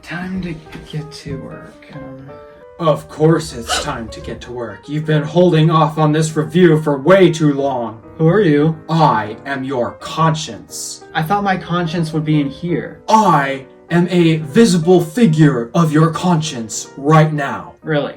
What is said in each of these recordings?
Time to get to work. Of course it's time to get to work. You've been holding off on this review for way too long. Who are you? I am your conscience. I thought my conscience would be in here. I am a visible figure of your conscience right now. Really?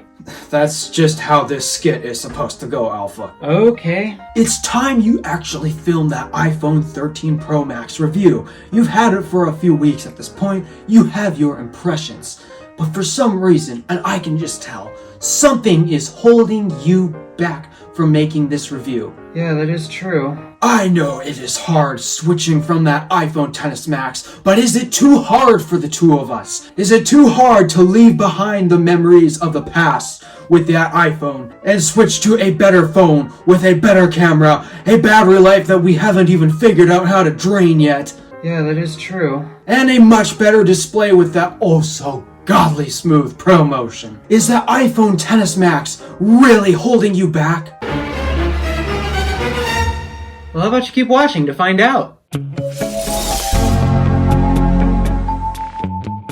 That's just how this skit is supposed to go, Alpha. Okay. It's time you actually film that iPhone 13 Pro Max review. You've had it for a few weeks at this point. You have your impressions. But for some reason, and I can just tell, something is holding you back from making this review. Yeah, that is true. I know it is hard switching from that iPhone XS Max, but is it too hard for the two of us? Is it too hard to leave behind the memories of the past with that iPhone and switch to a better phone with a better camera, a battery life that we haven't even figured out how to drain yet? Yeah, that is true. And a much better display with that oh so godly smooth Pro Motion. Is that iPhone XS Max really holding you back? Well, how about you keep watching to find out?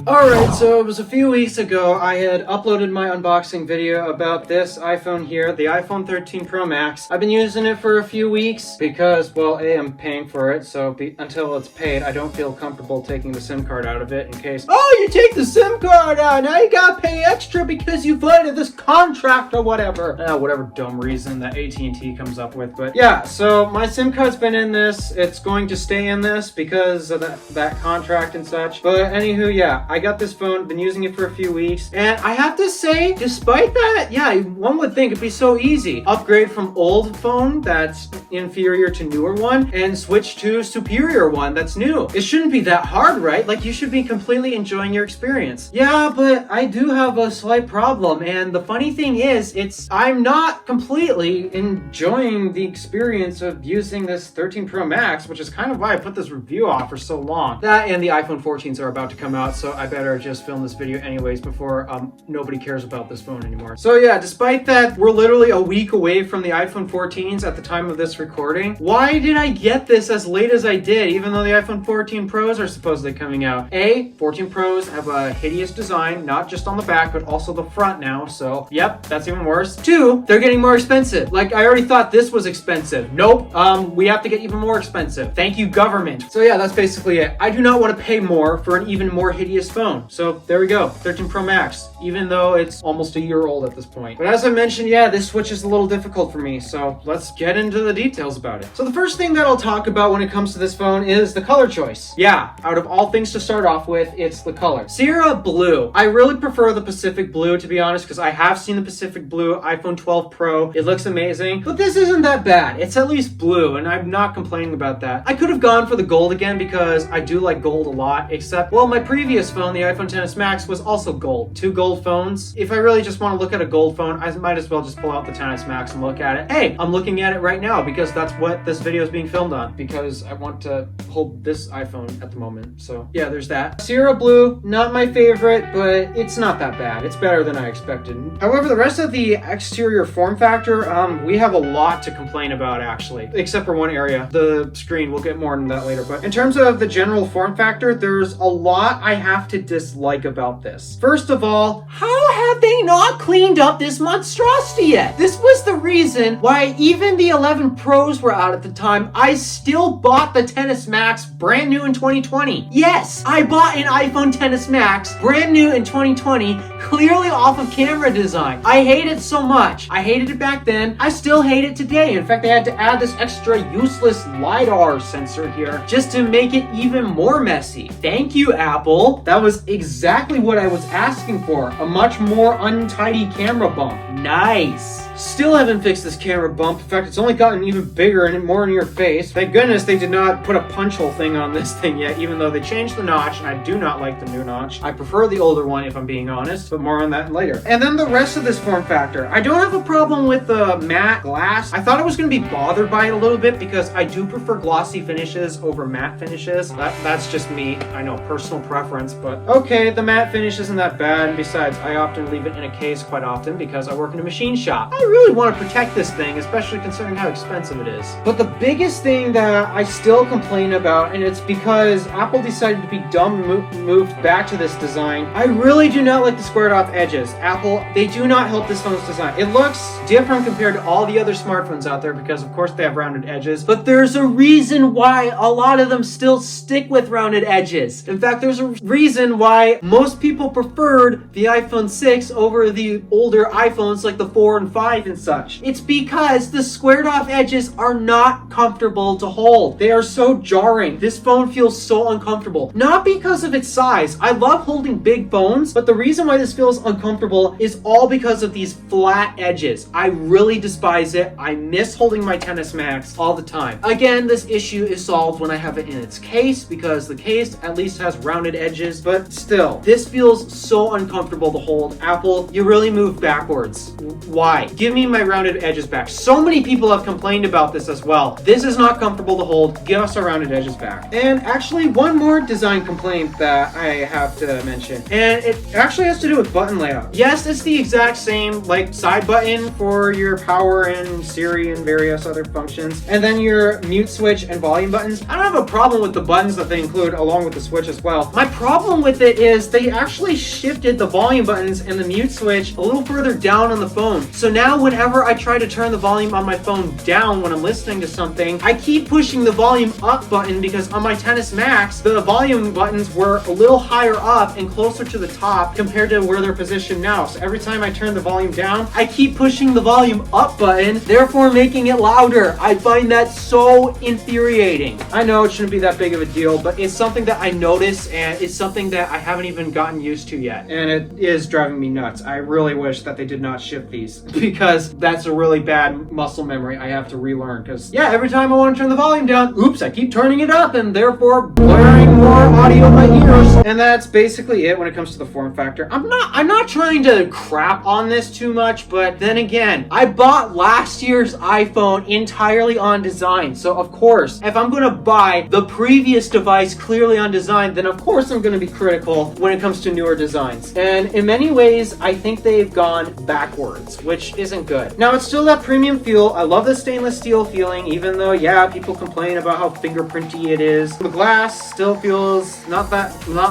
Alright, so it was a few weeks ago I had uploaded my unboxing video about this iPhone here, the iPhone 13 Pro Max. I've been using it for a few weeks because, well, A, I'm paying for it, so until it's paid, I don't feel comfortable taking the SIM card out of it in case, oh, you take the SIM card out, now you gotta pay extra because you voided this contract or whatever. Whatever dumb reason that AT&T comes up with, but yeah, so my SIM card's been in this, it's going to stay in this because of that contract and such, but anywho, yeah, I got this phone, been using it for a few weeks, and I have to say, despite that, yeah, one would think it'd be so easy. Upgrade from old phone that's inferior to newer one, and switch to superior one that's new. It shouldn't be that hard, right? Like, you should be completely enjoying your experience. Yeah, but I do have a slight problem, and the funny thing is, I'm not completely enjoying the experience of using this 13 Pro Max, which is kind of why I put this review off for so long. That and the iPhone 14s are about to come out, so I better just film this video anyways before nobody cares about this phone anymore. So yeah, despite that, we're literally a week away from the iPhone 14s at the time of this recording. Why did I get this as late as I did, even though the iPhone 14 Pros are supposedly coming out? A, 14 Pros have a hideous design, not just on the back, but also the front now, so yep, that's even worse. Two, they're getting more expensive. Like, I already thought this was expensive. Nope, we have to get even more expensive. Thank you, government. So yeah, that's basically it. I do not want to pay more for an even more hideous phone. So there we go, 13 Pro Max, even though it's almost a year old at this point. But as I mentioned, yeah, this switch is a little difficult for me, so let's get into the details about it. So the first thing that I'll talk about when it comes to this phone is the color choice. Yeah, out of all things to start off with, it's the color. Sierra Blue. I really prefer the Pacific Blue, to be honest, because I have seen the Pacific Blue iPhone 12 Pro. It looks amazing, but this isn't that bad. It's at least blue, and I'm not complaining about that. I could have gone for the gold again because I do like gold a lot, except, well, my previous phone, the iPhone XS Max, was also gold. Two gold phones. If I really just want to look at a gold phone, I might as well just pull out the XS Max and look at it. Hey, I'm looking at it right now because that's what this video is being filmed on, because I want to hold this iPhone at the moment. So yeah, there's that. Sierra Blue, not my favorite, but it's not that bad. It's better than I expected. However, the rest of the exterior form factor, we have a lot to complain about actually, except for one area, the screen. We'll get more into that later, but in terms of the general form factor, there's a lot I have to dislike about this. First of all, how have they not cleaned up this monstrosity yet? This was the reason why even the 11 Pros were out at the time. I still bought the XS Max brand new in 2020. Yes, I bought an iPhone XS Max brand new in 2020, clearly off of camera design. I hate it so much. I hated it back then. I still hate it today. In fact, they had to add this extra useless LiDAR sensor here just to make it even more messy. Thank you, Apple. That was exactly what I was asking for. A much more untidy camera bump. Nice. Still haven't fixed this camera bump. In fact, it's only gotten even bigger and more in your face. Thank goodness they did not put a punch hole thing on this thing yet, even though they changed the notch, and I do not like the new notch. I prefer the older one, if I'm being honest. but more on that later. And then the rest of this form factor. I don't have a problem with the matte glass. I thought I was going to be bothered by it a little bit because I do prefer glossy finishes over matte finishes. That's just me. I know, personal preference, but okay, the matte finish isn't that bad. And besides, I often leave it in a case quite often because I work in a machine shop. I really want to protect this thing, especially considering how expensive it is. But the biggest thing that I still complain about, and it's because Apple decided to be dumb, moved back to this design. I really do not like the squared off edges. Apple, they do not help this phone's design. It looks different compared to all the other smartphones out there because of course they have rounded edges, but there's a reason why a lot of them still stick with rounded edges. In fact, there's a reason why most people preferred the iPhone 6 over the older iPhones like the 4 and 5 and such. It's because the squared off edges are not comfortable to hold. They are so jarring. This phone feels so uncomfortable. Not because of its size. I love holding big phones, but the reason why this feels uncomfortable is all because of these flat edges. I really despise it. I miss holding my XS Max all the time. Again, this issue is solved when I have it in its case because the case at least has rounded edges, but still, this feels so uncomfortable to hold. Apple, you really moved backwards. Why? Give me my rounded edges back. So many people have complained about this as well. This is not comfortable to hold. Give us our rounded edges back. And actually, one more design complaint that I have to mention, and it actually has to do with button layout. Yes, it's the exact same like side button for your power and Siri and various other functions, and then your mute switch and volume buttons. I don't have a problem with the buttons that they include along with the switch as well. My problem with it is they actually shifted the volume buttons and the mute switch a little further down on the phone. So now whenever I try to turn the volume on my phone down when I'm listening to something, I keep pushing the volume up button because on my XS Max, the volume buttons were a little higher up and closer to the top compared to where they're positioned now. So every time I turn the volume down, I keep pushing the volume up button, therefore making it louder. I find that so infuriating. I know it shouldn't be that big of a deal, but it's something that I notice and it's something that I haven't even gotten used to yet. And it is driving me nuts. I really wish that they did not ship these because that's a really bad muscle memory I have to relearn. Because yeah, every time I want to turn the volume down, oops, I keep turning it up and therefore blaring more audio in my ears. And that's basically it when it comes to the form factor. I'm not trying to crap on this too much, but then again, I bought last year's iPhone entirely on design. So of course, if I'm going to buy the previous device clearly on design, then of course I'm going to be critical when it comes to newer designs. And in many ways, I think they've gone backwards, which isn't good. Now, it's still that premium feel. I love the stainless steel feeling, even though, yeah, people complain about how fingerprinty it is. The glass still feels not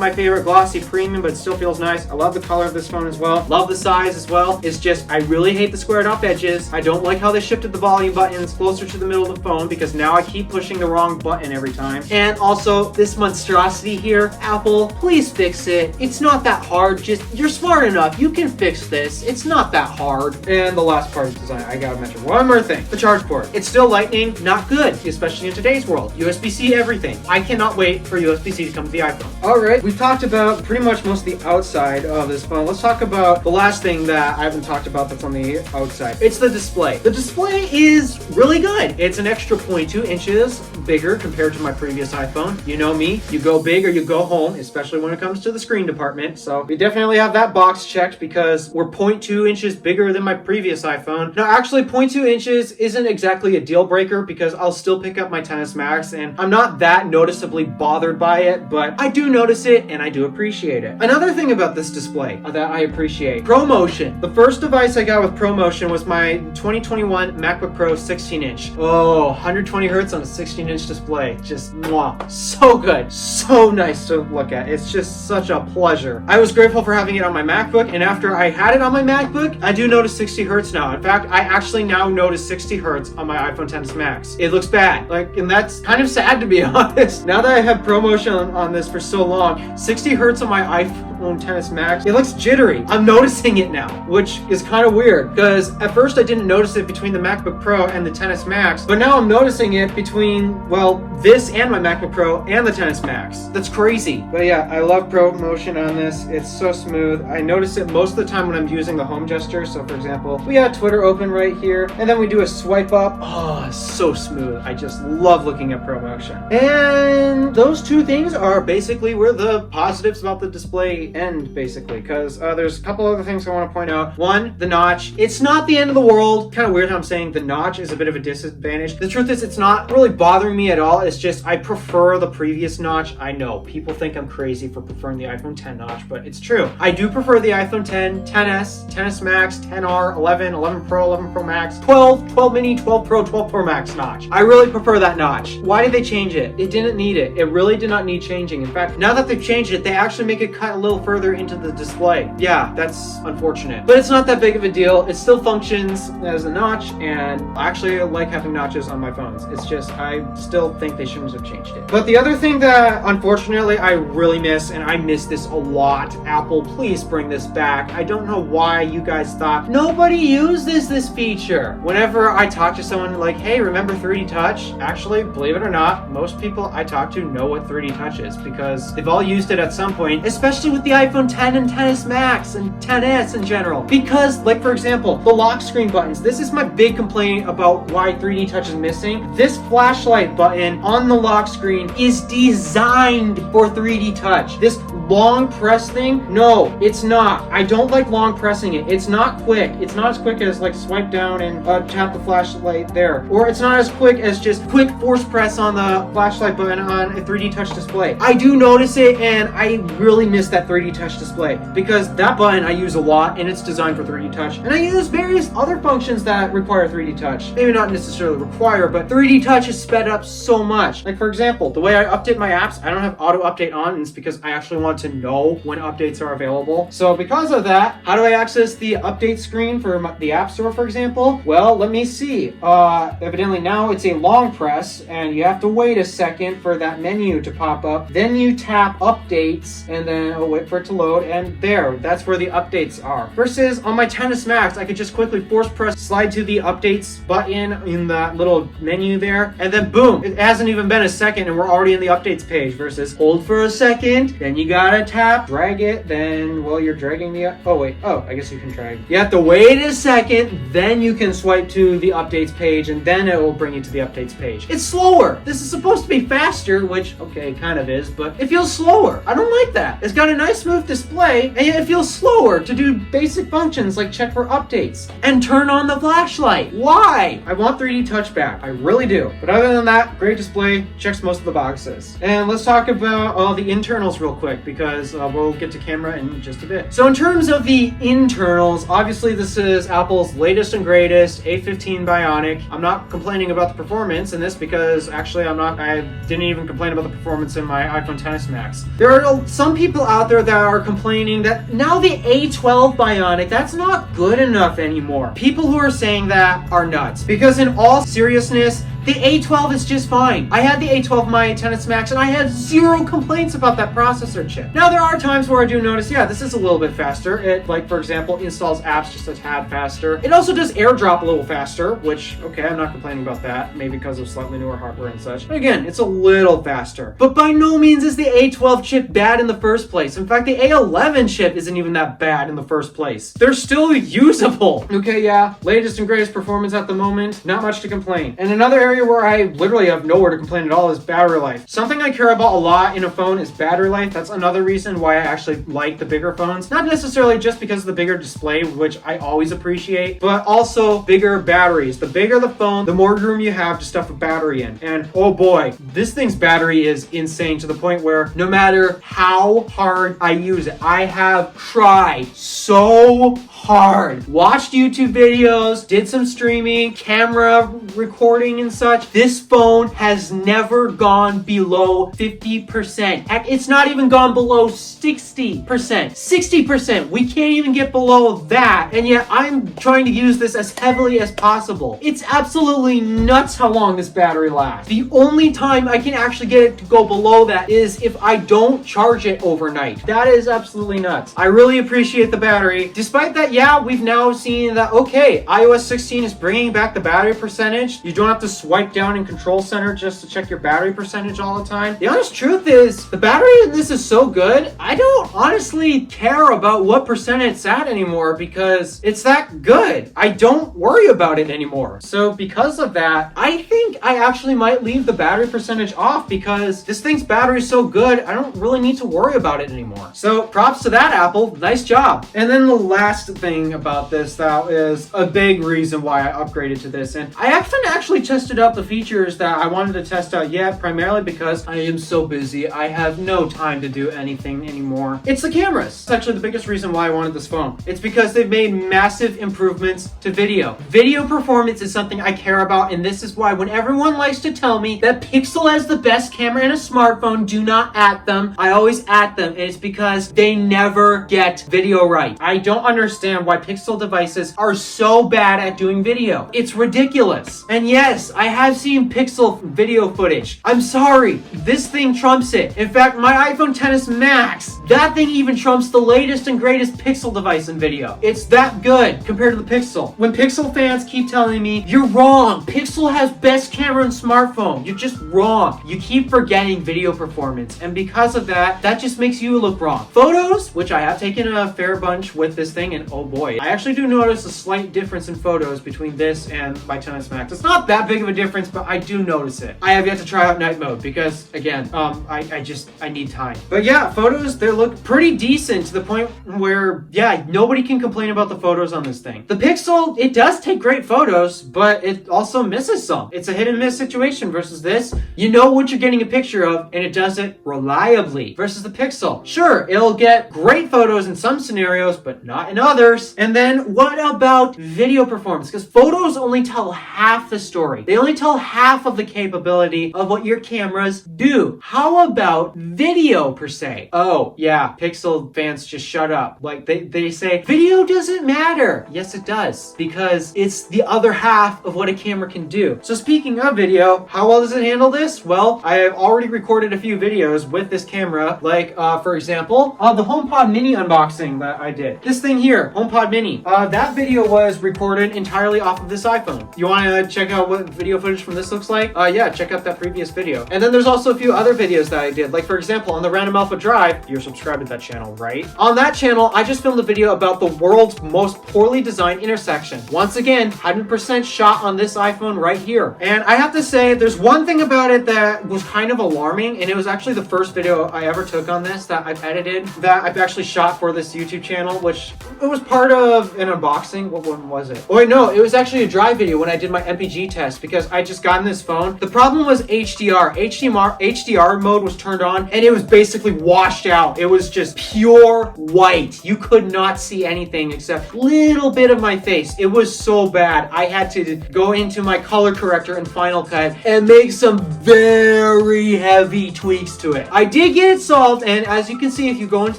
my favorite glossy premium, but it still feels nice. I love the color of this phone as well. Love the size as well. It's just, I really hate the squared off edges. I don't like how they shifted the volume buttons closer to the middle of the phone because now I keep pushing the wrong button every time. And also, this monstrosity here, Apple, please fix it. It's not that hard. Just, you're smart enough. You can fix this. It's not that hard. And the last part of the design, I gotta mention one more thing. The charge port. It's still Lightning, not good, especially in today's world. USB-C everything. I cannot wait for USB-C to come to the iPhone. Alright, we've talked about pretty much most of the outside of this phone. Let's talk about the last thing that I haven't talked about that's on the outside. It's the display. The display is really good. It's an extra 0.2 inches bigger compared to my previous iPhone. You know me, you go big or you go home, especially when it comes to the screen department. So we definitely have that box checked because we're 0.2 inches bigger than my previous iPhone. Now, actually 0.2 inches isn't exactly a deal breaker because I'll still pick up my XS Max and I'm not that noticeably bothered by it, but I do notice it and I do appreciate it. Another thing about this display that I appreciate, ProMotion. The first device I got with ProMotion was my 2021 MacBook Pro 16-inch. Oh, 120 hertz on a 16-inch display. Just mwah. So good. So nice to look at. It's just such a pleasure. I was grateful for having it on my MacBook, and after I had it on my MacBook, I do notice 60 hertz now. In fact, I actually now notice 60 hertz on my iPhone XS Max. It looks bad. And that's kind of sad to be honest. Now that I have ProMotion on this for so long, 60 hertz on my iPhone XS Max, it looks jittery. I'm noticing it now, which is kind of weird because at first I didn't notice it between the MacBook Pro and the XS Max, but now I'm noticing it between, well, this and my MacBook Pro and the XS Max. That's crazy. But yeah, I love ProMotion on this. It's so smooth. I notice it most of the time when I'm using the home gesture. So for example, we got Twitter open right here, and then we do a swipe up. Oh, it's so smooth. I just love looking at ProMotion. And those two things are basically where the positives about the display the end, basically, because there's a couple other things I want to point out. One, the notch. It's not the end of the world. Kind of weird how I'm saying the notch is a bit of a disadvantage. The truth is, it's not really bothering me at all. It's just I prefer the previous notch. I know people think I'm crazy for preferring the iPhone 10 notch, but it's true. I do prefer the iPhone 10, 10s, 10s Max, 10R, 11, 11 Pro, 11 Pro Max, 12, 12 mini, 12 Pro, 12 Pro Max notch. I really prefer that notch. Why did they change it? It didn't need it. It really did not need changing. In fact, now that they've changed it, they actually make it cut a little further into the display. Yeah, that's unfortunate. But it's not that big of a deal. It still functions as a notch, and I actually like having notches on my phones. It's just, I still think they shouldn't have changed it. But the other thing that, unfortunately, I really miss, and I miss this a lot, Apple, please bring this back. I don't know why you guys thought nobody uses this feature. Whenever I talk to someone like, hey, remember 3D Touch? Actually, believe it or not, most people I talk to know what 3D Touch is because they've all used it at some point, especially with the iPhone 10 and 10s Max and 10s in general. Because, like for example, the lock screen buttons. This is my big complaint about why 3D Touch is missing. This flashlight button on the lock screen is designed for 3D Touch. This long press thing, no, it's not. I don't like long pressing it. It's not quick. It's not as quick as like swipe down and tap the flashlight there. Or it's not as quick as just quick force press on the flashlight button on a 3D Touch display. I do notice it, and I really miss that 3D Touch display because that button I use a lot and it's designed for 3D Touch. And I use various other functions that require 3D Touch. Maybe not necessarily require, but 3D Touch is sped up so much. Like for example, the way I update my apps, I don't have auto update on, and it's because I actually want to know when updates are available. So because of that, how do I access the update screen for the App Store, for example? Well, let me see. Evidently now it's a long press, and you have to wait a second for that menu to pop up. Then you tap updates, and then wait for it to load, and there, that's where the updates are. Versus on my 10s Max, I could just quickly force press, slide to the updates button in that little menu there, and then boom, it hasn't even been a second and we're already in the updates page. Versus hold for a second, then you gotta tap, drag it, then while you're dragging the, I guess you can drag. You have to wait a second, then you can swipe to the updates page, and then it will bring you to the updates page. It's slower. This is supposed to be faster, which, okay, kind of is, but it feels slower. I don't like that. It's got a nice smooth display, and yet it feels slower to do basic functions like check for updates and turn on the flashlight. Why? I want 3D Touch back. I really do. But other than that, great display, checks most of the boxes. And let's talk about the internals real quick, because we'll get to camera in just a bit. So in terms of the internals, obviously this is Apple's latest and greatest A15 Bionic. I'm not complaining about the performance in this because actually I didn't even complain about the performance in my iPhone XS Max. There are some people out there that are complaining that now the A12 Bionic, that's not good enough anymore. People who are saying that are nuts, because in all seriousness, the A12 is just fine. I had the A12 in my XS Max, and I had zero complaints about that processor chip. Now, there are times where I do notice, yeah, this is a little bit faster. It, like, for example, installs apps just a tad faster. It also does AirDrop a little faster, which, okay, I'm not complaining about that, maybe because of slightly newer hardware and such. But again, it's a little faster. But by no means is the A12 chip bad in the first place. In fact, the A11 chip isn't even that bad in the first place. They're still usable. Okay, yeah, latest and greatest performance at the moment, not much to complain. And another area where I literally have nowhere to complain at all is battery life. Something I care about a lot in a phone is battery life. That's another reason why I actually like the bigger phones. Not necessarily just because of the bigger display, which I always appreciate, but also bigger batteries. The bigger the phone, the more room you have to stuff a battery in. And oh boy, this thing's battery is insane to the point where no matter how hard I use it, I have tried so hard. Watched YouTube videos, did some streaming, camera recording and such. This phone has never gone below 50%. Heck, it's not even gone below 60%. 60%. We can't even get below that. And yet I'm trying to use this as heavily as possible. It's absolutely nuts how long this battery lasts. The only time I can actually get it to go below that is if I don't charge it overnight. That is absolutely nuts. I really appreciate the battery. Despite that, yeah, we've now seen that, okay, iOS 16 is bringing back the battery percentage. You don't have to swipe down in Control Center just to check your battery percentage all the time. The honest truth is, the battery in this is so good, I don't honestly care about what percent it's at anymore because it's that good. I don't worry about it anymore. So because of that, I think I actually might leave the battery percentage off because this thing's battery is so good, I don't really need to worry about it anymore. So props to that, Apple. Nice job. And then the last thing about this that is a big reason why I upgraded to this, and I haven't actually tested out the features that I wanted to test out yet, primarily because I am so busy. I have no time to do anything anymore. It's the cameras. It's actually the biggest reason why I wanted this phone. It's because they've made massive improvements to video. Video performance is something I care about, and this is why when everyone likes to tell me that Pixel has the best camera in a smartphone, do not at them. I always at them, and it's because they never get video right. I don't understand why Pixel devices are so bad at doing video. It's ridiculous. And yes, I have seen Pixel video footage. I'm sorry, this thing trumps it. In fact, my iPhone XS Max, that thing even trumps the latest and greatest Pixel device in video. It's that good compared to the Pixel. When Pixel fans keep telling me, you're wrong, Pixel has best camera in smartphone, you're just wrong. You keep forgetting video performance, and because of that, that just makes you look wrong. Photos, which I have taken a fair bunch with this thing, and oh boy, I actually do notice a slight difference in photos between this and my XS Max. It's not that big of a difference, but I do notice it. I have yet to try out night mode because, again, I need time. But yeah, photos, they look pretty decent to the point where, yeah, nobody can complain about the photos on this thing. The Pixel, it does take great photos, but it also misses some. It's a hit and miss situation versus this. You know what you're getting a picture of, and it does it reliably versus the Pixel. Sure, it'll get great photos in some scenarios, but not in others. And then what about video performance? Because photos only tell half the story. They only tell half of the capability of what your cameras do. How about video per se? Oh, yeah, Pixel fans just shut up. Like they say, video doesn't matter. Yes, it does, because it's the other half of what a camera can do. So speaking of video, how well does it handle this? Well, I have already recorded a few videos with this camera, like for example, the HomePod Mini unboxing that I did. This thing here, HomePod Mini. That video was recorded entirely off of this iPhone. You want to check out what video footage from this looks like? Yeah, check out that previous video. And then there's also a few other videos that I did, like for example, on the Random Alpha Drive, you're subscribed to that channel, right? On that channel, I just filmed a video about the world's most poorly designed intersection. Once again, 100% shot on this iPhone right here. And I have to say, there's one thing about it that was kind of alarming, and it was actually the first video I ever took on this that I've edited, that I've actually shot for this YouTube channel, which it was part of an unboxing. What one was it? Oh wait, no, it was actually a drive video when I did my MPG test because I just gotten this phone. The problem was HDR. HDR mode was turned on and it was basically washed out. It was just pure white. You could not see anything except a little bit of my face. It was so bad. I had to go into my color corrector in Final Cut and make some very heavy tweaks to it. I did get it solved, and as you can see, if you go into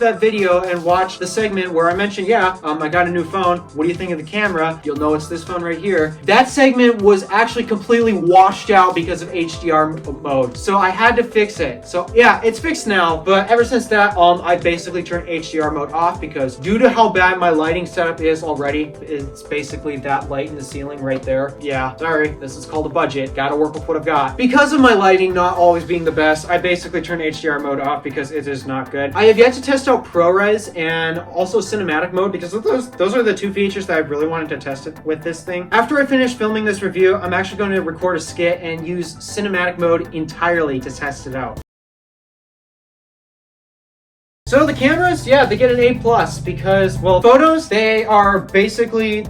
that video and watch the segment where I mentioned, yeah, I got a new phone. What do you think of the camera? You'll know it's this phone right here. That segment was actually completely washed out because of HDR mode. So I had to fix it. So yeah, it's fixed now, but ever since that, I basically turned HDR mode off because due to how bad my lighting setup is already, it's basically that light in the ceiling right there. Yeah, sorry, this is called a budget. Gotta work with what I've got. Because of my lighting not always being the best, I basically turned HDR mode off because it is not good. I have yet to test out ProRes and also cinematic mode because those are the two features that I really wanted to test it with this thing. After I finish filming this review, I'm actually going to record a skit and use cinematic mode entirely to test it out. So the cameras, yeah, they get an A+ because, well, photos, they are basically,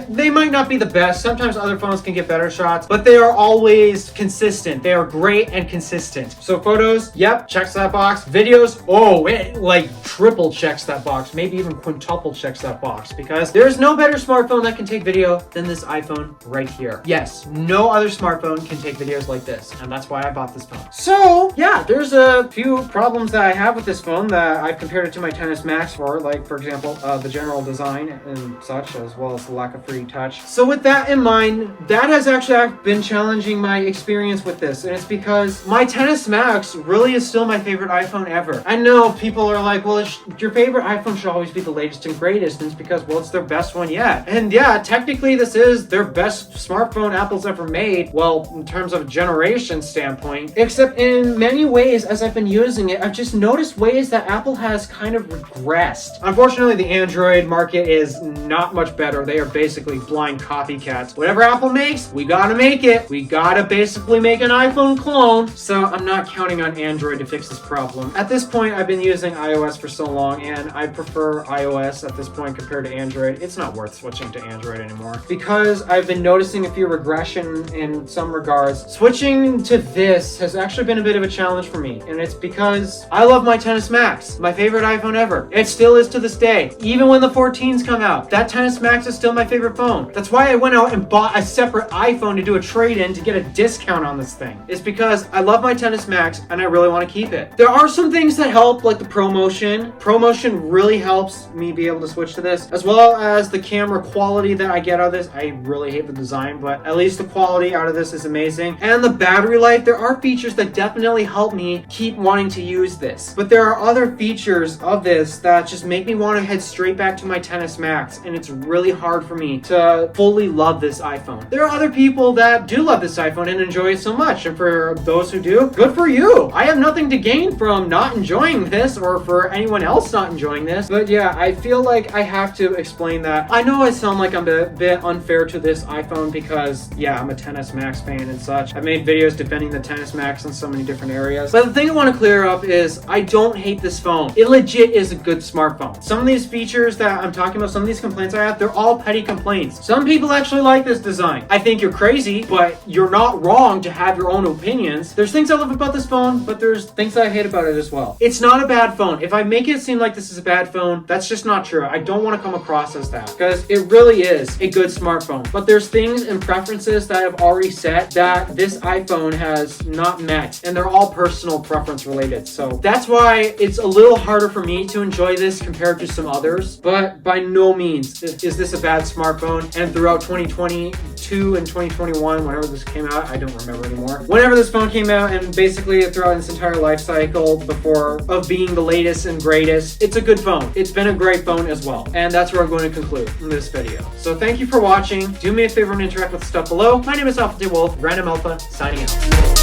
they might not be the best. Sometimes other phones can get better shots, but they are always consistent. They are great and consistent. So photos, yep, checks that box. Videos, oh, it like triple checks that box, maybe even quintuple checks that box because there's no better smartphone that can take video than this iPhone right here. Yes, no other smartphone can take videos like this, and that's why I bought this phone. So yeah, there's a few problems that I have with this phone that I compared it to my XS Max for, like, for example, the general design and such, as well as the lack of free touch. So with that in mind, that has actually been challenging my experience with this, and it's because my XS Max really is still my favorite iPhone ever. I know people are like, well, your favorite iPhone should always be the latest and greatest, and it's because, well, it's their best one yet. And yeah, technically this is their best smartphone Apple's ever made, well, in terms of generation standpoint, except in many ways, as I've been using it, I've just noticed ways that Apple has kind of regressed. Unfortunately, the Android market is not much better. They are basically blind copycats. Whatever Apple makes, we gotta make it. We gotta basically make an iPhone clone. So I'm not counting on Android to fix this problem. At this point, I've been using iOS for so long, and I prefer iOS at this point compared to Android. It's not worth switching to Android anymore because I've been noticing a few regression in some regards. Switching to this has actually been a bit of a challenge for me, and it's because I love my XS Max, my favorite iPhone ever. It still is to this day. Even when the 14s come out, that XS Max is still my favorite phone. That's why I went out and bought a separate iPhone to do a trade-in to get a discount on this thing. It's because I love my XS Max and I really want to keep it. There are some things that help, like the ProMotion. ProMotion really helps me be able to switch to this, as well as the camera quality that I get out of this. I really hate the design, but at least the quality out of this is amazing. And the battery life, there are features that definitely help me keep wanting to use this. But there are other features of this that just make me want to head straight back to my XS Max, and it's really hard for me to fully love this iPhone. There are other people that do love this iPhone and enjoy it so much, and for those who do, good for you. I have nothing to gain from not enjoying this, or for anyone else not enjoying this. But yeah, I feel like I have to explain that. I know I sound like I'm a bit unfair to this iPhone because, yeah, I'm a XS Max fan and such. I've made videos defending the XS Max in so many different areas. But the thing I want to clear up is I don't hate this phone. It legit is a good smartphone. Some of these features that I'm talking about, some of these complaints I have, they're all petty complaints. Some people actually like this design. I think you're crazy, but you're not wrong to have your own opinions. There's things I love about this phone, but there's things I hate about it as well. It's not a bad phone. If I make it seem like this is a bad phone, that's just not true. I don't want to come across as that because it really is a good smartphone. But there's things and preferences that I've already set that this iPhone has not met, and they're all personal preference related. So that's why it's a little harder for me to enjoy this compared to some others. But by no means is this a bad smartphone. And throughout 2022 and 2021, whenever this came out, I don't remember anymore. Whenever this phone came out, and basically throughout its entire life cycle before of being the latest and greatest, it's a good phone. It's been a great phone as well. And that's where I'm going to conclude in this video. So thank you for watching. Do me a favor and interact with the stuff below. My name is DeWolf, Random Alpha, signing out.